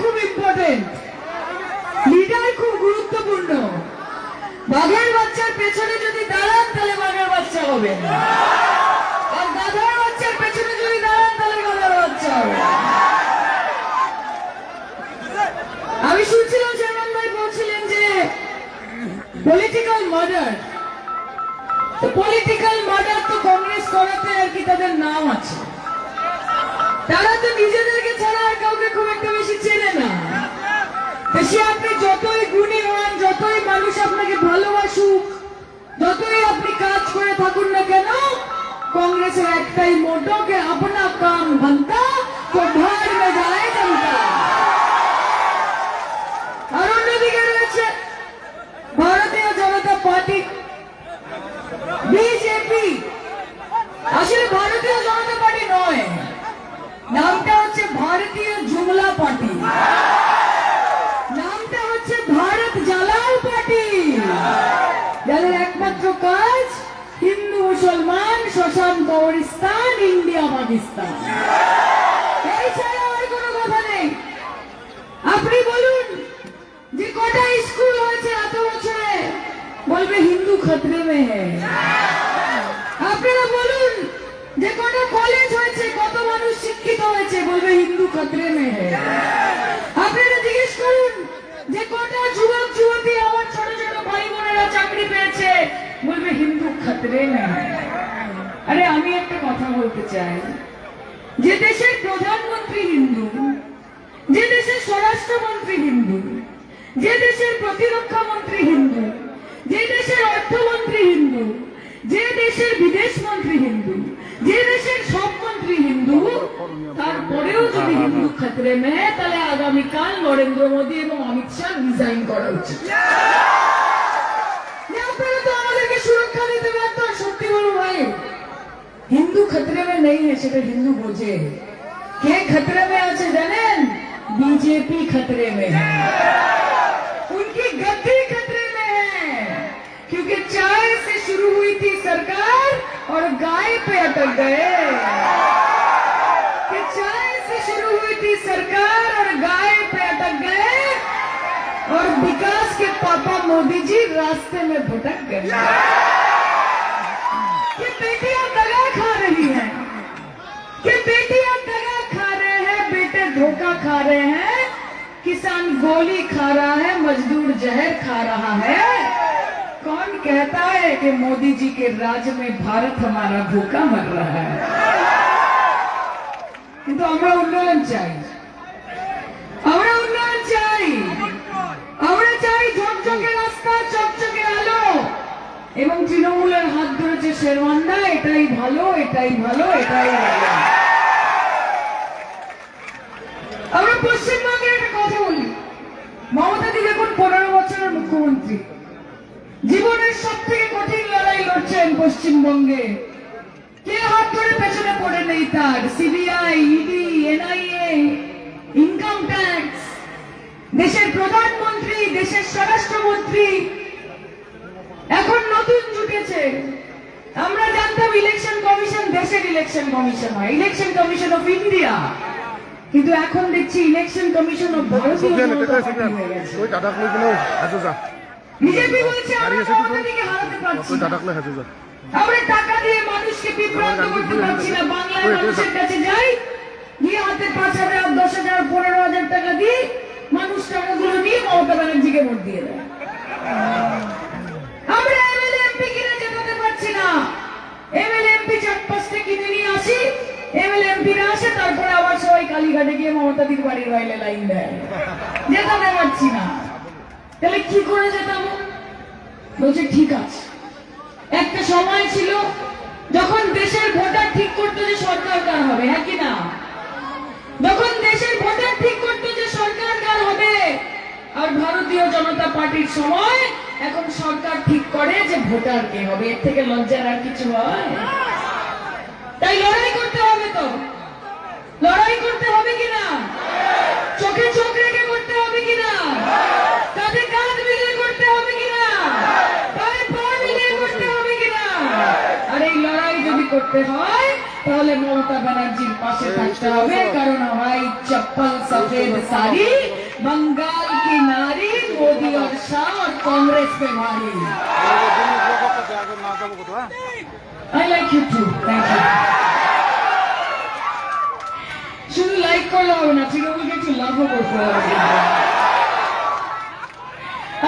খুব important, leader খুব গুরুত্বপূর্ণ। বাঘের বাচ্চার পেছনে যদি দাঁড়ান তাহলে বাঘের বাচ্চা হবে, আর গাধার বাচ্চার পেছনে যদি দাঁড়ান তাহলে গাধার বাচ্চা হবে। আমি শুনছিলাম চেয়ারম্যান ভাই বলছিলেন যে পলিটিক্যাল মার্ডার, তো পলিটিক্যাল মার্ডার তো কংগ্রেস করাতে আর কি তাদের নাম আছে, তারা তো নিজেদেরকে ছাড়া আর কাউকে খুব একটা বেশি চেনে না। সে আপনি যতই গুণী হন, যতই মানুষ আপনাকে ভালোবাসুক, যতই আপনি কাজ করে থাকুন না কেন, কংগ্রেসের একটাই মোটো কে আপনা কাম बनता তো ভাড় মে যায় জনতা। আর অন্যদিকে রয়েছে ভারতীয় জনতা পার্টি, বিজেপি। আসলে ভারতীয় জনতা পার্টি নয়, নামটা হচ্ছে ভারতীয় জুমলা পার্টি, নামটা হচ্ছে ভারত জালাল পার্টি, যাদের একমাত্র কাজ হিন্দু মুসলমান, শ্মশান কবরস্থান, ইন্ডিয়া পাকিস্তান, এই ছাড়া আর কোনো কথা নেই। আপনি বলুন যে কটা স্কুল হয়েছে এত বছরে, বলবে হিন্দু খতরে মে হ্যায়। আপনারা বলুন যে কটা কলেজ হয়েছে, কত মানুষ শিক্ষিত হয়েছে, বলবে হিন্দু খতরে মে হ্যায়। আপনারা জিজ্ঞেস করুন যে কটা যুবক যুবতী আমার ছোট ছোট ভাই বোনেরা চাকরি পেয়েছে, বলবে হিন্দু খতরে মে হ্যায়। আরে আমি একটা কথা বলতে চাই, যে দেশের প্রধানমন্ত্রী হিন্দু, যে দেশের স্বরাষ্ট্রমন্ত্রী হিন্দু, যে দেশের প্রতিরক্ষা মন্ত্রী হিন্দু, যে দেশের অর্থমন্ত্রী হিন্দু, যে দেশের বিদেশ মন্ত্রী হিন্দু, যে দেশের সব মন্ত্রী হিন্দু, তারপরেও যদি হিন্দু খতরে মে, তাহলে আগামীকাল নরেন্দ্র মোদী এবং অমিত শাহ রিজাইন করা উচিত। আপনারা তো আমাদেরকে সুরক্ষা দিতে ব্যর্থ। সত্যি বলো ভাই, হিন্দু খতরে মে নেই है, সেটা হিন্দু বোঝে। কে खतरे में আছে জানেন? बीजेपी खतरे में है, उनकी गद्दी खतरे में है, क्योंकि चाय से शुरू हुई थी सरकार और गाय पे अटक गए। कि चाय से शुरू हुई थी सरकार और गाय पे अटक गए, और विकास के पापा मोदी जी रास्ते में भटक गए। कि बेटियां दगा खा रही हैं, कि बेटियां दगा खा रहे हैं, बेटे धोखा खा रहे हैं, किसान गोली खा रहा है, मजदूर जहर खा रहा है। कौन कहता है कि मोदी जी के राज में भारत हमारा भूखा मर रहा है? কিন্তু আমরা উন্নয়ন চাই, আমরা উন্নয়ন চাই, আমরা চাই ঝকঝকে রাস্তা, চকচকে আলো, এবং তৃণমূলের হাত ধরেছে শেরওয়ান্দা, এটাই ভালো, এটাই ভালো, এটাই ভালো। আমরা পশ্চিমবঙ্গের একটা কথা বলি, মমতা দি দেখুন 15 বছরের মুখ্যমন্ত্রী, জীবনের সব থেকে কঠিন লড়াই লড়ছেন পশ্চিমবঙ্গে। কে হাত ধরে পেছনে পড়ে নেই তার? CBI, ED, NIA, income tax, দেশের প্রধানমন্ত্রী, দেশের স্বরাষ্ট্রমন্ত্রী এখন নতুন জুটেছে। আমরা জানতাম ইলেকশন কমিশন দেশের ইলেকশন কমিশন হয়, ইলেকশন কমিশন অফ ইন্ডিয়া, কিন্তু এখন দেখছি ইলেকশন কমিশন অফ ভারতীয় জনতা পার্টি হয়ে গেছে। বিজেপি বলছে আমরা মমতাদিকে হারাতে পারছি না, আমরা টাকা দিয়ে মানুষকে বিভ্রান্ত করতে পারছি না। বাংলার মানুষের কাছে যাই, গিয়ে হাতে 5,000, 10,000, 15,000 টাকা দিয়ে মানুষ টাকাগুলো নিয়ে মমতা ব্যানার্জিকে ভোট দিয়ে দেয়। আমরা এমএলএ এমপি কিনে জেতাতে পারছি না, এমএলএ এমপি চারপাশে কিনে নিয়ে আসি, এমএলএ এমপিরা আসে, তারপরে আবার সবাই কালীঘাটে গিয়ে মমতাদির বাড়ির বাইরে লাইন দেয়, জেতাতে পারছি না। তাহলে কি করে জেতাবো? বলছে ঠিক আছে, একটা সময় ছিল যখন দেশের ভোটার ঠিক করতো যে সরকার কার হবে, হ্যাঁ কি না? যখন দেশের ভোটার ঠিক করতো যে সরকার কার হবে, আর ভারতীয় জনতা পার্টির সময় এখন সরকার ঠিক করে যে ভোটার কে হবে। এর থেকে লজ্জার আর কিছু হয়? তাই লড়াই করতে হবে, তো লড়াই করতে হবে কিনা? চোখে চোখ রেখে করতে হবে কিনা? কাঁধে কাঁধ মিলিয়ে করতে হবে কিনা? পায়ে পা মিলিয়ে করতে হবে কিনা? আর এই লড়াই যদি করতে হয় তাহলে মমতা ব্যানার্জির পাশে থাকতে হবে, কারণ হোয়াইট চপ্পল सफेद साड़ी बंगाल की नारी मोदी और शाह और कांग्रेस पे भारी। I like you too. Thank you. শুধু লাইক করলে হবে না, তৃণমূলকে একটু লাভও করতে হবে।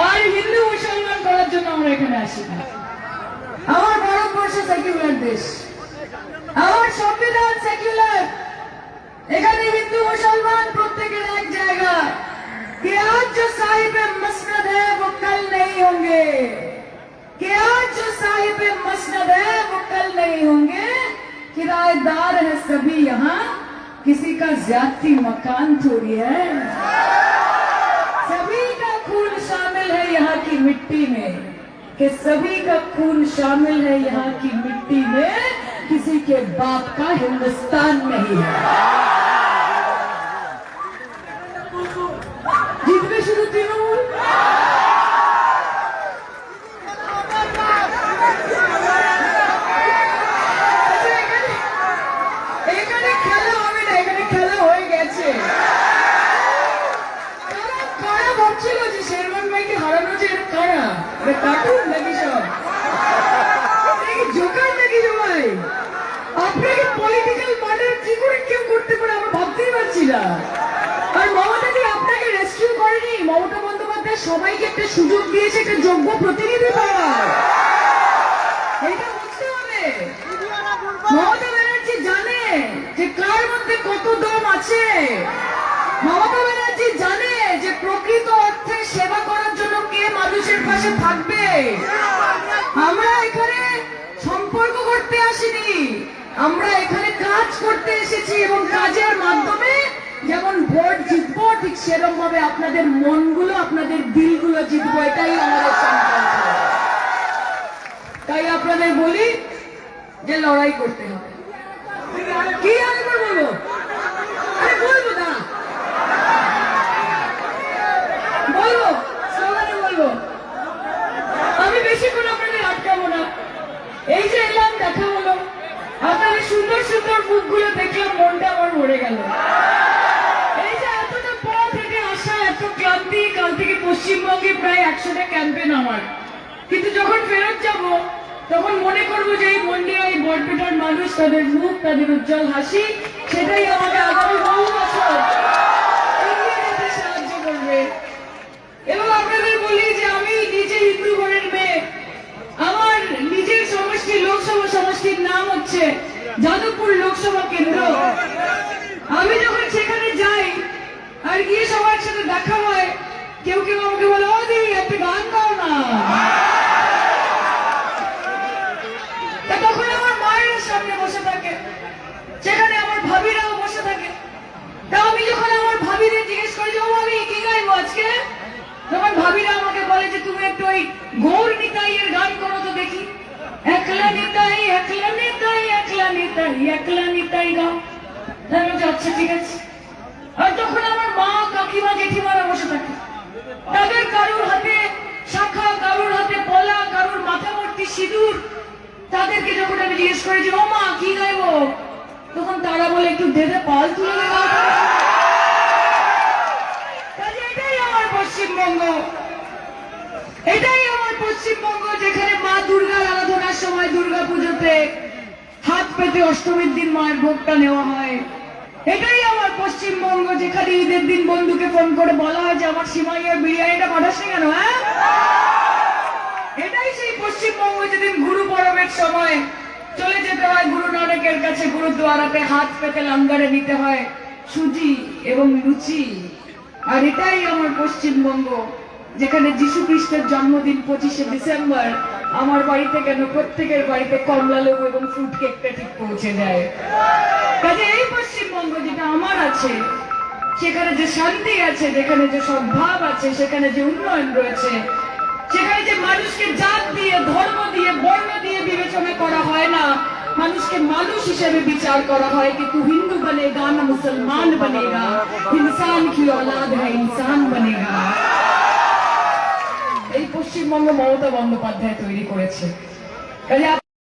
আর হিন্দু মুসলমান করার জন্য আমরা এখানে আসি না। আমার ভারতবর্ষ সেকুলার দেশ, আমার সংবিধান সেকুলার। এখানে হিন্দু মুসলমান প্রত্যেকের এক জায়গা। कि आज जो साहिब मसनद है वो कल नहीं होंगे, कि आज जो साहिब मसनद है वो कल नहीं होंगे। किराएदार है सभी यहाँ, किसी का ज्यादती मकान थोड़ी है। सभी का खून शामिल है यहाँ की मिट्टी में, कि सभी का खून शामिल है यहाँ की मिट्टी में, किसी के बाप का हिंदुस्तान नहीं है। জিতবে শুধু তৃণমূল। এখানে খেলা হবে না, এখানে খেলা হয়ে গেছে। কারা ভাবছিল যে শেরমান ভাইকে হারানো যে কারা, কার্টুন নাকি সব জোকার নাকি সবাই? আপনাকে পলিটিক্যাল মার্ডার কি করে কেউ করতে পারে আমরা ভাবতেই পারছি না। আর মমতা কি আপনাকে রেস্কিউ করেনি? মমতা বন্দ্যোপাধ্যায় সবাইকে একটা সুযোগ দিয়েছে, একটা যোগ্য প্রতিনিধি পাওয়ার। এটা বুঝতে হবে। মমতা ব্যানার্জি জানে যে কার মধ্যে কত দম আছে। মমতা ব্যানার্জি জানে যে প্রকৃত অর্থে সেবা করার জন্য কে মানুষের পাশে থাকবে। আমরা এখানে সম্পর্ক করতে আসিনি, আমরা এখানে কাজ করতে এসেছি, এবং কাজের মাধ্যমে যেমন ভোট জিতবো ঠিক সেরকম ভাবে আপনাদের মনগুলো, আপনাদের দিলগুলো জিতবো। এটাই আমাদের সংকল্প। তাই আপনাদের বলি যে লড়াই করতে হবে। কি আরেকবার বলবো? আরে বলবো না, বলবো, স্লোগানে বলবো। আমি বেশিক্ষণ আপনাদের আটকাবো না। এই যে এলাম, দেখা হলো, আপনাদের সুন্দর সুন্দর মুখগুলো দেখলাম, মনটা আমার ভরে গেল। এই যে এতটা পথ হেঁটে আসা, এত ক্লান্তি, কাল থেকে পশ্চিমবঙ্গে প্রায় 100টা ক্যাম্পেন আমার, কিন্তু যখন ফেরত যাব তখন মনে করবো যে এই মন্দির, এই বরপেটার মানুষ, তাদের মুখ, তাদের উজ্জ্বল হাসি, সেটাই আমাকে আগামী বহু বছর এগিয়ে যেতে সাহায্য করবে। এবং আপনাদের বলি যে আমি নিজে হিন্দু ঘরের মেয়ে। আমার নিজের সমষ্টি, লোকসভা সমষ্টির নাম হচ্ছে যাদবপুর লোকসভা কেন্দ্র। আমি যখন সেখানে যাই আর গিয়ে সবার সাথে দেখা হয়, কেউ কেউ আমাকে বলে, ও দিদি একটা গান গাও না। তখন আমার মায়ের সামনে বসে থাকে, সেখানে আমার ভাবিরাও বসে থাকে। তা আমি যখন আমার ভাবিদের জিজ্ঞেস করি যে ও ভাবি কি গাইবো আজকে, তখন ভাবিরা আমাকে বলে যে তুমি একটু ওই গৌর নিতাইয়ের গান করো তো দেখি। একলা নিতাই, একলা নিতাই, একলা নিতাই, একলা নিতাই গাও। আচ্ছা ঠিক আছে। আর তখন আমার মা, কাকিমা, জেঠিমারা বসে থাকে, তাদের কারোর হাতে শাখা, কারোর হাতে পলা, কারোর মাথা ভর্তি সিঁদুর। তাদেরকে যখন আমি জিজ্ঞেস করি যে ও মা কি গাইবো, তখন তারা বলে একটু দেদে পাল তুলে গাও। এটাই আমার পশ্চিমবঙ্গ, এটাই আমার পশ্চিমবঙ্গ, যেখানে মা দুর্গার আরাধনার সময় দুর্গা পুজোতে হাত পেতে অষ্টমীর দিন মায়ের ভোগটা নেওয়া হয়। এটাই আমার পশ্চিমবঙ্গ, যেখানে ঈদের দিন বন্ধুকে ফোন করে বলা হয় যে আমার সিমাইয়ের বিরিয়ানিটা পাঠাস কেন। হ্যাঁ, এটাই সেই পশ্চিমবঙ্গ, যেদিন গুরু পরবের সময় চলে যেতে হয় গুরু নানকের কাছে, গুরুদ্বারাতে হাত পেতে লঙ্গারে নিতে হয় সুজি এবং লুচি। আর এটাই আমার পশ্চিমবঙ্গ, যেখানে যীশু খ্রিস্টের জন্মদিন 25শে ডিসেম্বর আমার বাড়িতে কেন প্রত্যেকের বাড়িতে কমলা লেবু এবং ফ্রুট কেকটা ঠিক পৌঁছে যায়। কাজে এই পশ্চিমবঙ্গ যেটা আমার আছে, সেখানে যে শান্তি আছে, যেখানে যে সদ্ভাব আছে, সেখানে যে উন্নয়ন রয়েছে, সেখানে যে মানুষকে জাত দিয়ে, ধর্ম দিয়ে, বর্ণ দিয়ে বিবেচনা করা হয় না, মানুষকে মানুষ হিসেবে বিচার করা হয় कि तू हिंदू बनेगा ना मुसलमान बनेगा, इंसान की औलाद है इंसान बनेगा। এই পশ্চিমবঙ্গ মমতা বন্দ্যোপাধ্যায় তৈরি করেছে।